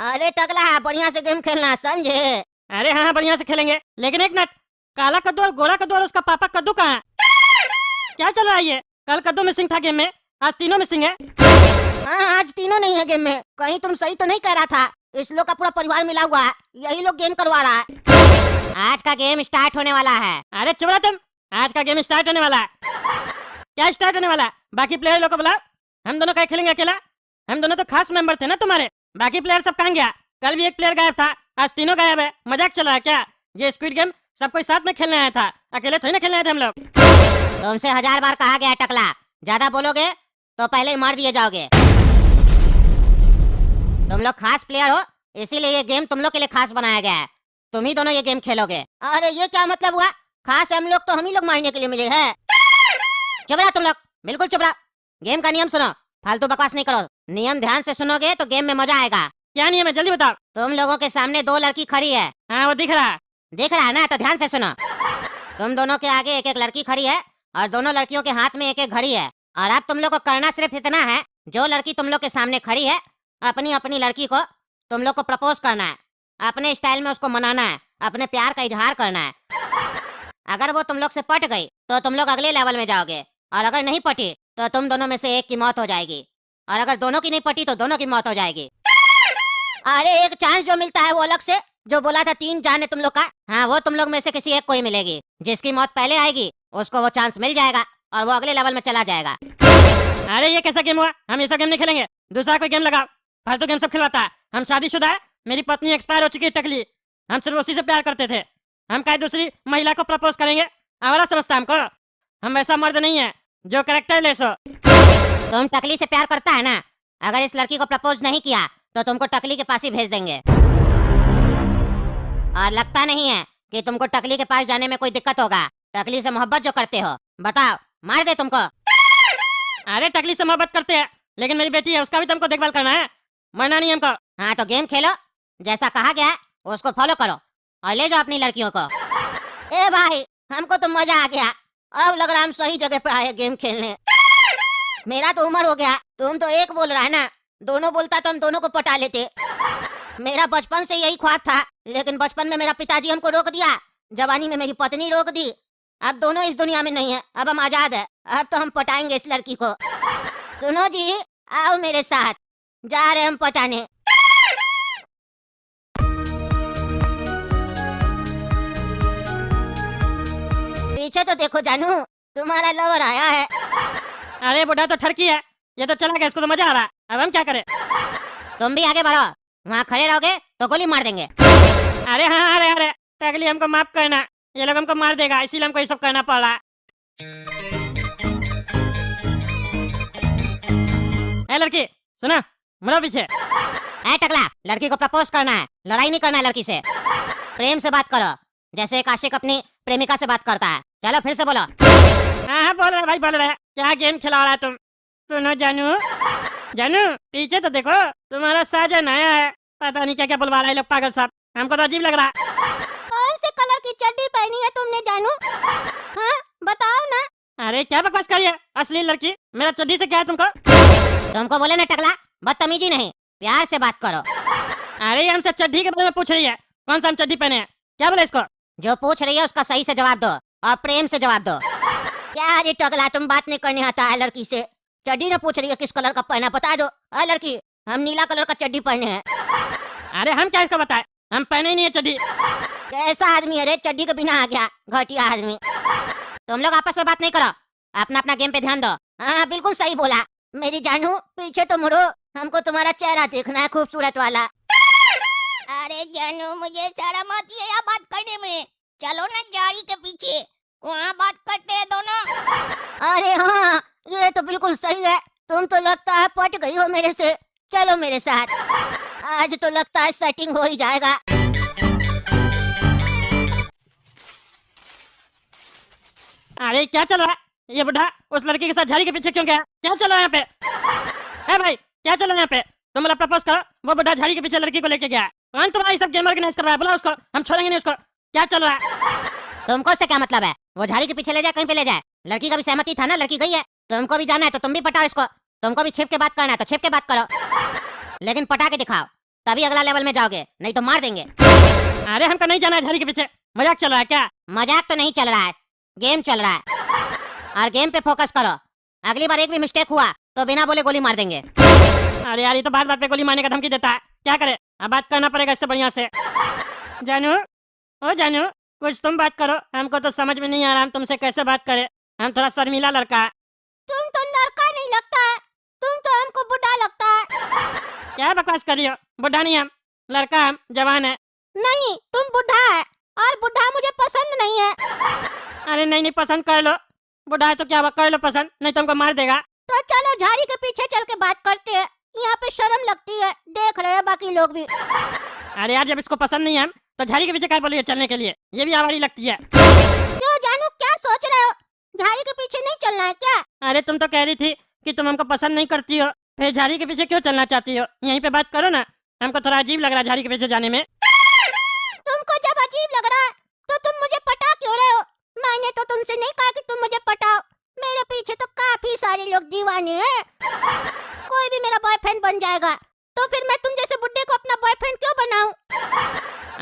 अरे टकला, बढ़िया से गेम खेलना, समझे? अरे हाँ हाँ बढ़िया से खेलेंगे, लेकिन एक मिनट, काला कद्दू और गोरा कद्दू और उसका पापा कद्दू कहाँ है? क्या चल रहा है ये? कल कद्दू मिसिंग था गेम में, आज तीनों मिसिंग है। हाँ, आज तीनों नहीं है गेम में। कहीं तुम सही तो नहीं कह रहा था? इस लोग का पूरा परिवार मिला हुआ है, यही लोग गेम करवा रहा है। आज का गेम स्टार्ट होने वाला है। अरे चुप रहा तुम, आज का गेम स्टार्ट होने वाला है। क्या स्टार्ट होने वाला है? बाकी प्लेयर लोग को बुलाओ, हम दोनों क्या खेलेंगे अकेला? हम दोनों तो खास मेंबर थे ना तुम्हारे, बाकी प्लेयर सब कहाँ गया? कल भी एक प्लेयर गायब था, आज तीनों गायब है। मजाक चल रहा है क्या? ये स्क्विड गेम सबको साथ में खेलने आया था, अकेले थोड़ी ना खेलने आए थे हम लोग। तुमसे 1000 बार कहा गया है टकला, ज्यादा बोलोगे तो पहले ही मार दिए जाओगे। तुम लोग खास प्लेयर हो, इसीलिए ये गेम तुम लोग के लिए खास बनाया गया है। तुम ही दोनों ये गेम खेलोगे। अरे ये क्या मतलब हुआ? खास हम लोग तो हम ही लोग मारने के लिए मिले हैं। चुप रहा तुम लोग, बिल्कुल चुप रहा। गेम का नियम सुनो, फालतू बकवास नहीं करो। नियम ध्यान से सुनोगे तो गेम में मजा आएगा। क्या नियम है, जल्दी बताओ। तुम लोगों के सामने 2 लड़की खड़ी है। हाँ वो दिख रहा है। दिख रहा है ना? तो ध्यान से सुनो। तुम दोनों के आगे एक एक लड़की खड़ी है और दोनों लड़कियों के हाथ में एक एक घड़ी है। और अब तुम लोग को करना सिर्फ इतना है, जो लड़की तुम लोग के सामने खड़ी है, अपनी अपनी लड़की को तुम लोग को प्रपोज करना है। अपने स्टाइल में उसको मनाना है, अपने प्यार का इजहार करना है। अगर वो तुम लोग से पट गई तो तुम लोग अगले लेवल में जाओगे, और अगर नहीं पटी तो तुम दोनों में से एक की मौत हो जाएगी, और अगर दोनों की नहीं पटी तो दोनों की मौत हो जाएगी। अरे एक चांस जो मिलता है वो अलग से, जो बोला था 3 जान है तुम लोग का, हाँ वो तुम लोग में से किसी एक को ही मिलेगी। जिसकी मौत पहले आएगी उसको वो चांस मिल जाएगा और वो अगले लेवल में चला जाएगा। अरे ये कैसा गेम हुआ? हम ऐसा गेम नहीं खेलेंगे, दूसरा कोई गेम लगाओ। फालतू गेम सब खिलवाता है। हम शादीशुदा है, मेरी पत्नी एक्सपायर हो चुकी है टकली, हम सिर्फ उसी से प्यार करते थे। हम क्या दूसरी महिला को प्रपोज करेंगे? आवारा समझता है हमको? हम वैसा मर्द नहीं है जो कैरेक्टर लेस हो। तुम टकली से प्यार करता है ना? अगर इस लड़की को प्रपोज नहीं किया तो तुमको टकली के पास ही भेज देंगे। और लगता नहीं है कि तुमको टकली के पास जाने में कोई दिक्कत होगा। टकली से मोहब्बत जो करते हो, बताओ मार दे तुमको? अरे टकली से मोहब्बत करते हैं, लेकिन मेरी बेटी है, उसका भी तुमको देखभाल करना है, मरना नहीं हमको। हाँ तो गेम खेलो, जैसा कहा गया है उसको फॉलो करो और ले जाओ अपनी लड़कियों को। ए भाई, हमको तो मजा आ गया। अब लग रहा हम सही जगह पे आए गेम खेलने। मेरा तो उम्र हो गया, तुम तो एक बोल रहा है ना, दोनों बोलता तो हम दोनों को पटा लेते। मेरा बचपन से यही ख्वाब था, लेकिन बचपन में मेरा पिताजी हमको रोक दिया, जवानी में मेरी पत्नी रोक दी। अब दोनों इस दुनिया में नहीं है, अब हम आजाद है। अब तो हम पटाएंगे इस लड़की को। सुनो जी, आओ मेरे साथ, जा रहे हम पटाने। पीछे तो देखो जानू, तुम्हारा लवर आया है। अरे बुढ़ा तो ठरकी है, ये तो चला गया, इसको तो मजा आ रहा है। अब हम क्या करें? तुम भी आगे बढ़ो, वहाँ खड़े रहोगे तो गोली मार देंगे। अरे हाँ, अरे अरे टकली हमको माफ करना, ये लोग हमको मार देगा, इसीलिए हमको ये सब करना पड़ रहा है। ए लड़की सुना, मुड़ो पीछे। ए टकला, लड़की को प्रपोज करना है, लड़ाई नहीं करना है लड़की से। प्रेम से बात करो, जैसे एक आशिक अपनी प्रेमिका से बात करता है। चलो फिर से बोलो। हाँ हाँ बोल रहे भाई, बोल रहे। क्या गेम खिला रहा है तुम? सुनो जानू, जानू पीछे तो देखो, तुम्हारा साजन आया है। पता नहीं क्या क्या बुलवा रहा है लोग, पागल साहब, हमको तो अजीब लग रहा है। कौन से कलर की चड्डी पहनी है तुमने जानू? हाँ बताओ ना। अरे क्या बकवास कर रही है असली लड़की, मेरा चड्डी से क्या है तुमको? तुमको बोले ना टकला, बदतमीजी नहीं, प्यार से बात करो। अरे हमसे चड्डी के बारे में पूछ रही है, कौन सा हम चड्डी पहने हैं? क्या बोले इसको? जो पूछ रही है उसका सही से जवाब दो और प्रेम से जवाब दो। क्या रे टकला, तुम बात नहीं करने आता है लड़की से? चड्डी ना पूछ रही है किस कलर का पहना, बता दो। अरे लड़की, हम नीला कलर का चड्डी पहने हैं। अरे हम क्या इसको बताए, हम पहने ही नहीं है चड्डी। कैसा आदमी है रे, चड्डी के बिना आ गया, घटिया आदमी। तुम लोग आपस में बात नहीं करो, अपना अपना गेम पे ध्यान दो। हाँ बिल्कुल सही बोला। मेरी जानू पीछे तो मुड़ो, हमको तुम्हारा चेहरा देखना है, खूबसूरत वाला। अरे जानू, मुझे शर्म आती है यहाँ बात करने में। चलो ना गाड़ी के पीछे, वहाँ बात करते हैं दोनों। अरे हाँ, ये तो बिल्कुल सही है। तुम तो लगता है पट गई हो मेरे से। चलो मेरे साथ, आज तो लगता है सेटिंग हो ही जाएगा। अरे क्या चल रहा है? ये बुढ़ा उस लड़की के साथ झाड़ी के पीछे क्यों गया? क्या चल रहा है यहाँ पे? ए भाई क्या चल रहा है यहाँ पे? तुम बोला प्रपोज करो, वो बुढ़ा झाड़ी के पीछे लड़की को लेके गया है। कौन तुम्हारा ये सब गेम ऑर्गेनाइज कर रहा है? बोला उसको, हम छोड़ेंगे नहीं उसको। क्या चल रहा है? तुमको से क्या मतलब है? वो झाड़ी के पीछे ले जाए, कहीं पे ले जाए, लड़की का भी सहमति था ना, लड़की गई है। तुमको भी जाना है तो तुम भी पटाओ इसको। तुमको भी छिप के बात करना है तो छिप के बात करो, लेकिन पटा के दिखाओ। तभी अगला लेवल में जाओगे, नहीं तो मार देंगे। अरे हमको नहीं जाना है झाड़ी के पीछे, मजाक चल रहा है क्या? मजाक तो नहीं चल रहा है, गेम चल रहा है और गेम पे फोकस करो। अगली बार एक भी मिस्टेक हुआ तो बिना बोले गोली मार देंगे। अरे यार ये तो बात बात पे गोली मारने का धमकी देता है, क्या करे? अब बात करना पड़ेगा इससे बढ़िया से। जानू, ओ जानू, कुछ तुम बात करो, हमको तो समझ में नहीं आ रहा हम तुमसे कैसे बात करें। हम थोड़ा शर्मीला लड़का है। तुम तो लड़का नहीं लगता है, तुम तो हमको बुढ़ा लगता है। क्या बकवास कर रही हो? बुढ़ा नहीं हम, लड़का हम, जवान है। नहीं, तुम बुढ़ा है और बुढ़ा मुझे पसंद नहीं है। अरे नहीं नहीं, पसंद कर लो। बुढ़ा है तो क्या हुआ, कर लो पसंद, नहीं तो हमको मार देगा। तो चलो झाड़ी के पीछे चल के बात करते हैं, यहाँ पे शर्म लगती है, देख रहे हैं बाकी लोग भी। अरे यार जब इसको पसंद नहीं है हम तो झाड़ी के पीछे क्या बोलिए चलने के लिए, ये भी आवारी लगती है। क्यों जानू, क्या सोच रहे हो? झाड़ी के पीछे नहीं चलना है क्या? अरे तुम तो कह रही थी कि तुम हमको पसंद नहीं करती हो, फिर झाड़ी के पीछे क्यों चलना चाहती हो? यहीं पे बात करो ना, हमको थोड़ा अजीब लग रहा है झाड़ी के पीछे जाने में। तुमको जब अजीब लग रहा है तो तुम मुझे पटा क्यों रहे हो? मैंने तो तुमसे नहीं कहा कि तुम मुझे पटाओ, मेरे पीछे तो काफी सारे लोग दीवाने हैं। कोई भी मेरा बॉयफ्रेंड बन जाएगा तो फिर मैं तुम जैसे बुड्ढे को अपना बॉयफ्रेंड क्यों बनाऊं?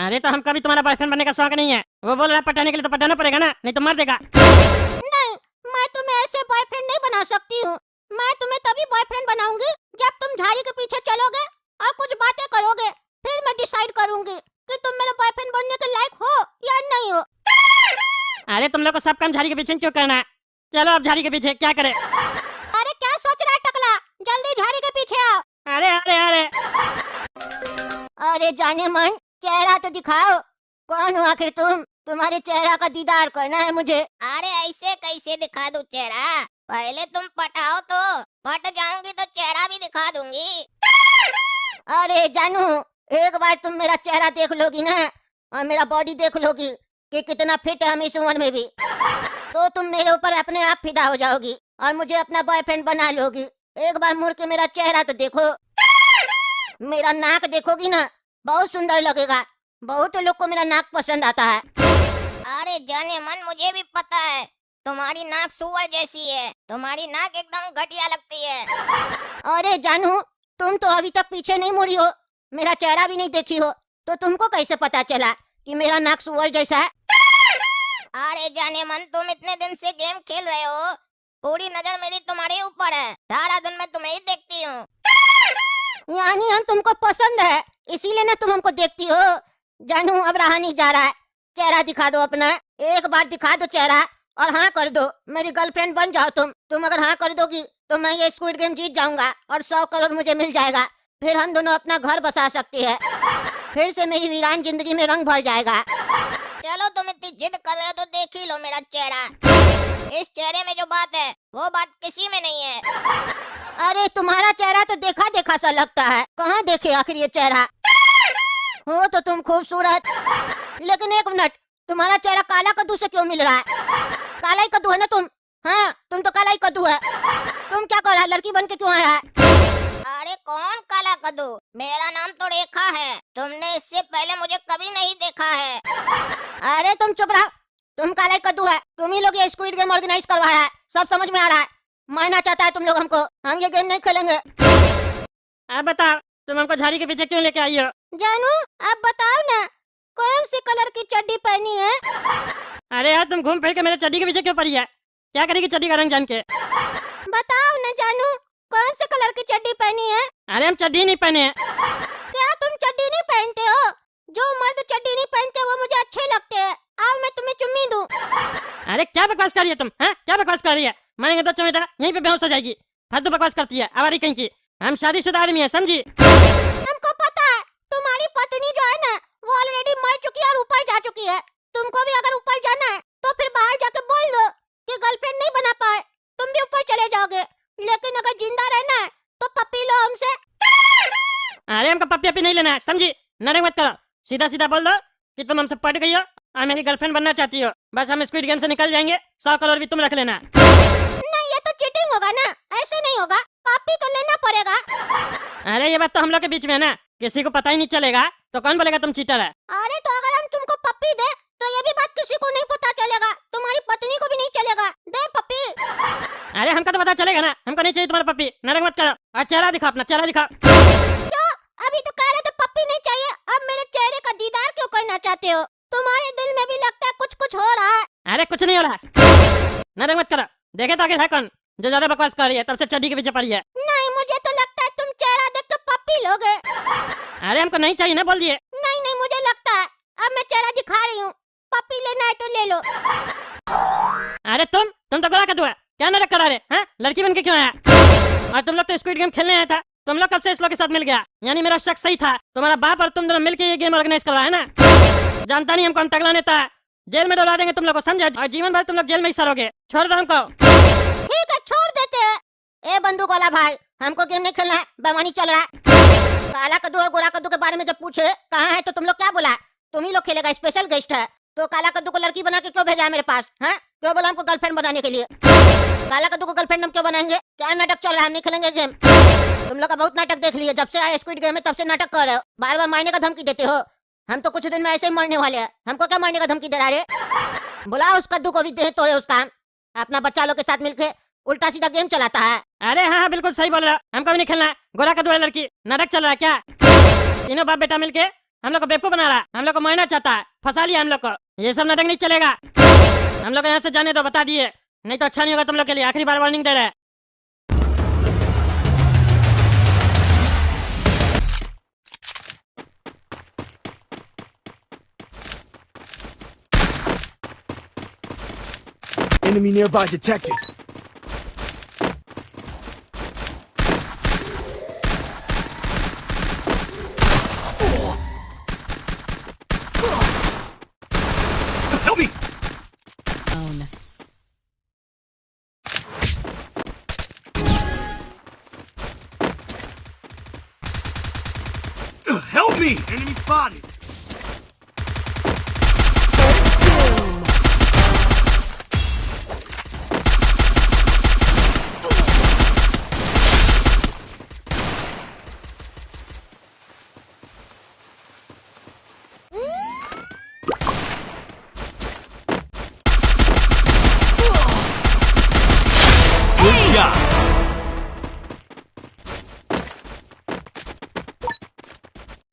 अरे तो हमका भी तुम्हारा बॉयफ्रेंड बनने का शौक नहीं है, वो बोल रहा है पटाने के लिए तो पटाना पड़ेगा ना, नहीं तो मार देगा। नहीं, मैं तुम्हें ऐसे बॉयफ्रेंड नहीं बना सकती हूँ। मैं तुम्हें तभी बॉयफ्रेंड बनाऊंगी जब तुम झाड़ी के पीछे चलोगे और कुछ बातें करोगे, फिर मैं डिसाइड करूंगी कि तुम मेरे बॉयफ्रेंड बनने के लायक हो या नहीं हो। अरे तुम लोग को सब काम झाड़ी के पीछे क्यों करना है? चलो अब झाड़ी के पीछे क्या करे? अरे क्या सोच रहा है टकला, जल्दी झाड़ी के पीछे आओ। अरे अरे अरे अरे जाने मन, चेहरा तो दिखाओ, कौन हो आखिर तुम? तुम्हारे चेहरा का दीदार करना है मुझे। अरे ऐसे कैसे दिखा दूं चेहरा? पहले तुम पटाओ तो, पट जाऊंगी तो चेहरा भी दिखा दूंगी। अरे जानू, एक बार तुम मेरा चेहरा देख लोगी ना और मेरा बॉडी देख लोगी कि कितना फिट है हम इस उम्र में भी, तो तुम मेरे ऊपर अपने आप फिदा हो जाओगी और मुझे अपना बॉयफ्रेंड बना लोगी। एक बार मुड़ के मेरा चेहरा तो देखो, मेरा नाक देखोगी ना, बहुत सुंदर लगेगा। बहुत लोग को मेरा नाक पसंद आता है। अरे जाने मन, मुझे भी पता है तुम्हारी नाक सुअर जैसी है, तुम्हारी नाक एकदम घटिया लगती है। अरे जानू, तुम तो अभी तक पीछे नहीं मुड़ी हो, मेरा चेहरा भी नहीं देखी हो, तो तुमको कैसे पता चला कि मेरा नाक सुअर जैसा है? अरे जाने मन, तुम इतने दिन से गेम खेल रहे हो, पूरी नजर मेरी तुम्हारे ऊपर है, सारा दिन मैं तुम्हें ही देखती हूँ। यानी हम तुमको पसंद है, इसीलिए ना तुम हमको देखती हो। जानू अब रहा नहीं जा रहा है, चेहरा दिखा दो अपना, एक बार दिखा दो चेहरा और हाँ कर दो, मेरी गर्लफ्रेंड बन जाओ तुम। तुम अगर हाँ कर दोगी तो मैं ये स्क्विड गेम जीत जाऊंगा और 100 करोड़ मुझे मिल जाएगा, फिर हम दोनों अपना घर बसा सकते हैं, फिर से मेरी वीरान जिंदगी में रंग भर जाएगा। चलो तुम इतनी जिद कर रहे हो तो देख ही लो मेरा चेहरा, इस चेहरे में जो बात है वो बात किसी में नहीं है। अरे तुम्हारा चेहरा तो देखा देखा सा लगता है, कहाँ देखे आखिर ये चेहरा? हो तो तुम खूबसूरत, लेकिन एक मिनट, तुम्हारा चेहरा काला कद्दू से क्यों मिल रहा है? काला ही कद्दू है ना तुम? हाँ, तुम तो काला ही कद्दू है। तुम क्या कर रहा है, लड़की बन के क्यों आया है? अरे कौन काला कद्दू? मेरा नाम तो रेखा है, तुमने इससे पहले मुझे कभी नहीं देखा है। अरे तुम चुप रहो, तुम काला ही कद्दू है, तुम ही लोग ये स्क्विड गेम ऑर्गेनाइज करवाया है, सब समझ में आ रहा है। मारना चाहता है तुम लोग हमको, हम ये गेम नहीं खेलेंगे। अब बताओ तुम हमको झाड़ी के पीछे क्यों लेके आई हो? जानू अब बताओ ना, कौन सी कलर की चड्डी पहनी है? अरे यार तुम घूम फिर के मेरे चड्डी के पीछे क्यों पड़ी है? क्या करेगी चड्डी का रंग जान के? बताओ ना जानू, कौन से कलर की चड्डी पहनी है? अरे हम चड्डी नहीं पहने हैं। क्या तुम चड्डी नहीं पहनते हो? जो मर्द चड्डी नहीं पहनते वो मुझे अच्छे लगते हैं, आओ मैं तुम्हें चुम्मी दूं। अरे क्या बकवास कर रही है तुम? हैं क्या बकवास कर रही है? मारेंगे तो चमेटा यहीं पे बेहोश हो जाएगी, फालतू बकवास करती है आवारी कहीं की। हम शादीशुदा आदमी है, समझी? हमको पता है तुम्हारी पत्नी जो है ना वो ऑलरेडी मर चुकी है और ऊपर जा चुकी है। तुमको भी अगर ऊपर जाना है तो फिर बाहर जाके बोल दो कि गर्लफ्रेंड नहीं बना पाए, तुम भी ऊपर चले जाओगे। लेकिन अगर जिंदा रहना है तो पप्पी लो हमसे। अरे हमको पप्पी अपी नहीं लेना है, समझी? नाटक मत करो, सीधा सीधा बोल दो कि तुम हमसे पट गई हो और मेरी गर्लफ्रेंड बनना चाहती हो, बस हम स्क्विड गेम से निकल जाएंगे, 100 करोड़ भी तुम रख लेना। नहीं, ये तो चीटिंग होगा ना, ऐसे नहीं होगा, पप्पी तो लेना पड़ेगा। अरे ये बात तो हम लोग के बीच में है ना, किसी को पता ही नहीं चलेगा तो कौन बोलेगा तुम चीटर है? अरे तो अगर हम तुमको पप्पी दे तो ये भी बात किसी को नहीं पता चलेगा, तुम्हारी पत्नी को भी नहीं चलेगा। दे पप्पी। अरे हमको तो पता चलेगा ना, हमको नहीं चाहिए तुम्हारा पप्पी, नाटक मत करो और चेहरा दिखा, अपना चेहरा दिखा। क्यों? अभी तो कह रहे थे पप्पी कुछ नहीं हो रहा। नाटक मत करो, देखे तो आखिर है कौन जो ज्यादा बकवास कर रही है, तब से चड्डी के पीछे पड़ी है। नहीं, मुझे तो लगता है तुम चेहरा देख के पप्पी लोगे। अरे हमको नहीं चाहिए ना, बोल दिए। नहीं नहीं, मुझे लगता है अब मैं चेहरा दिखा रही हूँ, पप्पी लेना है तो ले लो। अरे तुम तो गोला कद्दू है, क्या नाटक करा रहे हैं? लड़की बन के क्यों आया? और तुम लोग तो स्क्विड गेम खेलने आया था, तुम लोग कब से इस लोग के साथ मिल गया? यानी मेरा शक सही था, तुम्हारा बाप और तुम दोनों मिलकर ये गेम ऑर्गेनाइज करवाया है ना? जानता नहीं हमको, हम तगड़ा नेता है, जेल में डलवा देंगे तुम लोग को, समझा? और जीवन भर तुम लोग जेल में ही सरोगे। छोड़ दो हमको। ठीक है, छोड़ देते हैं। ए बंदूक वाला भाई, हमको गेम नहीं खेलना है, बेईमानी चल रहा है। काला कद्दू और गोरा कद्दू के बारे में जब पूछे कहाँ है तो तुम लोग क्या बोला? तुम ही लोग खेलेगा, स्पेशल गेस्ट है। तो काला कद्दू को लड़की बना के क्यों भेजा है मेरे पास? हैं? क्यों बोला हमको गर्लफ्रेंड बनाने के लिए? काला कद्दू को गर्लफ्रेंड हम क्यों बनाएंगे? क्या नाटक चल रहा है? हम नहीं खेलेंगे गेम। तुम लोग का बहुत नाटक देख लिए, जब से आए स्क्विड गेम में तब से नाटक कर रहे हो, बार बार मारने का धमकी देते हो। हम तो कुछ दिन में ऐसे ही मरने वाले हैं, हमको क्या मारने का धमकी दे रहा है? बुलाओ उस कद्दू को भी, दे तोड़े उसका। अपना बच्चा लोग के साथ मिलके उल्टा सीधा गेम चलाता है। अरे हाँ बिल्कुल सही बोल रहा, हमको भी नहीं खेलना। गोरा कद्दू वाली लड़की, नाटक चल रहा है क्या? तीनों बाप बेटा मिलके हम लोग को बेवकूफ बना रहा, हम लोग को मारना चाहता है, फंसा लिया हम लोग को। ये सब नाटक नहीं चलेगा, हम लोग यहाँ से जाने दो, बता दिए, नहीं तो अच्छा नहीं होगा तुम लोग के लिए। आखिरी बार वार्निंग दे रहे हैं। Enemy nearby detected. Help me! Help me! Enemy spotted. Good job.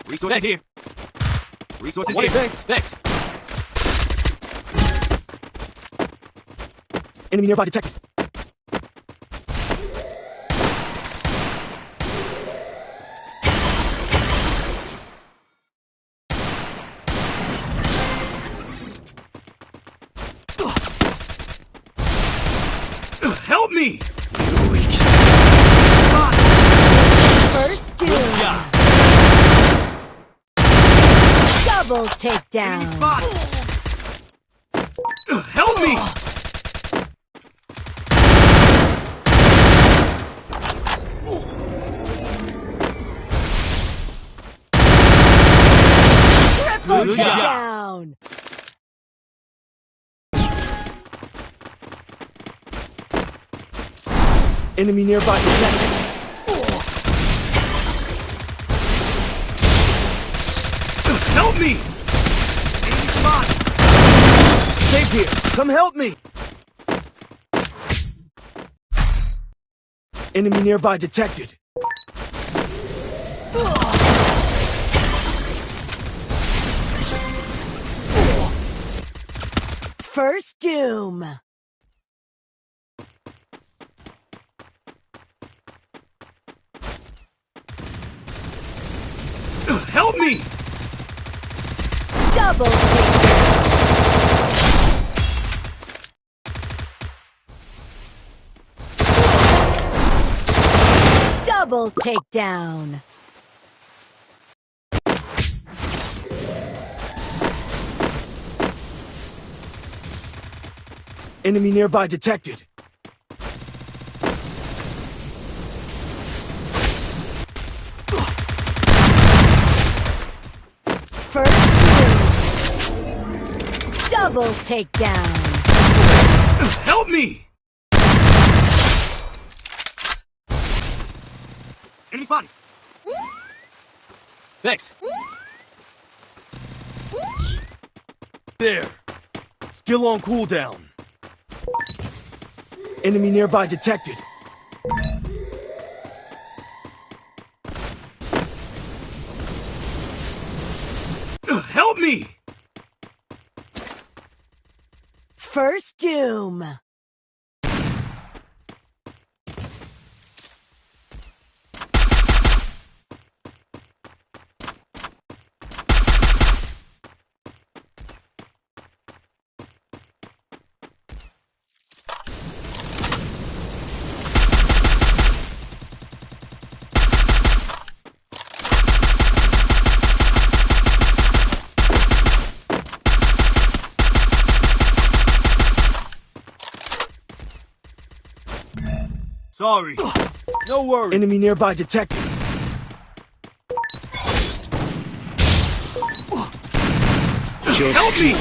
Resources here. Resources here. Thanks. Enemy nearby detected. Help me! First Good doom. job. Double takedown. Enemy spotted. Help me! Triple Good job. takedown. Enemy nearby detected. Help me! Enemy spotted. Safe here. Come help me. Enemy nearby detected. First doom. Help me! Double takedown. Double takedown. Enemy nearby detected. First doom. Double takedown. Help me! Enemy spotted. Thanks. There. Skill on cooldown. Enemy nearby detected. Help me! First Doom. Sorry. No worries. Enemy nearby detected. Help me!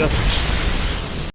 紫